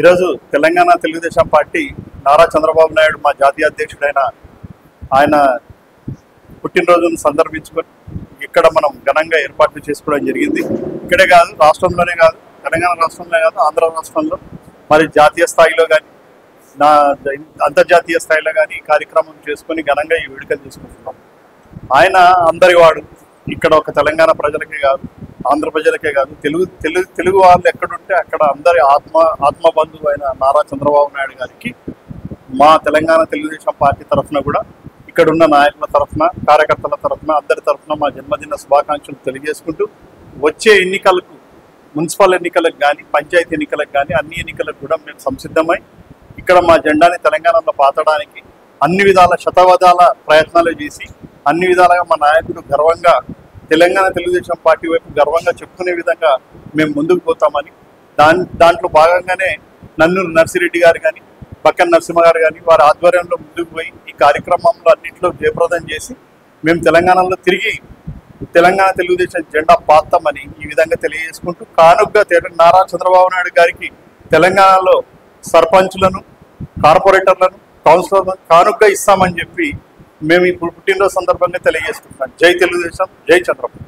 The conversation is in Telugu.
ఈరోజు తెలంగాణ తెలుగుదేశం పార్టీ నారా చంద్రబాబు నాయుడు మా జాతీయ అధ్యక్షుడైన ఆయన పుట్టినరోజును సందర్భించుకొని ఇక్కడ మనం ఘనంగా ఏర్పాట్లు చేసుకోవడం జరిగింది. ఇక్కడే కాదు, రాష్ట్రంలోనే కాదు, తెలంగాణ రాష్ట్రంలో కాదు, ఆంధ్ర రాష్ట్రంలో మరి జాతీయ స్థాయిలో కానీ అంతర్జాతీయ స్థాయిలో కానీ ఈ కార్యక్రమం చేసుకొని ఘనంగా ఈ వేడుకలు చేసుకుంటున్నాం. ఆయన అందరి వాడు. ఇక్కడ ఒక తెలంగాణ ప్రజలకే కాదు, ఆంధ్ర ప్రజలకే కాదు, తెలుగు వాళ్ళు ఎక్కడుంటే అక్కడ అందరి ఆత్మ బంధువు అయిన నారా చంద్రబాబు నాయుడు గారికి మా తెలంగాణ తెలుగుదేశం పార్టీ తరఫున కూడా ఇక్కడున్న నాయకుల తరఫున, కార్యకర్తల తరఫున, అందరి తరఫున మా జన్మదిన శుభాకాంక్షలు తెలియజేసుకుంటూ వచ్చే ఎన్నికలకు, మున్సిపల్ ఎన్నికలకు కానీ, పంచాయతీ ఎన్నికలకు కానీ, అన్ని ఎన్నికలకు కూడా మేము సంసిద్ధమై ఇక్కడ మా జెండాని తెలంగాణలో పాతడానికి అన్ని విధాల శతవధాల ప్రయత్నాలు చేసి అన్ని విధాలుగా మా నాయకుడు గర్వంగా తెలంగాణ తెలుగుదేశం పార్టీ వైపు గర్వంగా చెప్పుకునే విధంగా మేము ముందుకు పోతామని, దాంట్లో భాగంగానే నన్నూరు నర్సిరెడ్డి గారు కానీ, బక్కన నరసింహ గారు కానీ వారి ఆధ్వర్యంలో ముందుకు పోయి ఈ కార్యక్రమంలో అన్నింటిలో జయప్రదం చేసి మేము తెలంగాణలో తిరిగి తెలంగాణ తెలుగుదేశం జెండా పాతామని ఈ విధంగా తెలియజేసుకుంటూ కానుగ్గా నారా చంద్రబాబు నాయుడు గారికి తెలంగాణలో సర్పంచులను, కార్పొరేటర్లను, కౌన్సిలర్లను కానుగ్గా ఇస్తామని చెప్పి మేము ఇప్పుడు పుట్టినరోజు సందర్భంగా తెలియజేసుకుంటున్నాం. జై తెలుగుదేశం, జై చంద్రబాబు.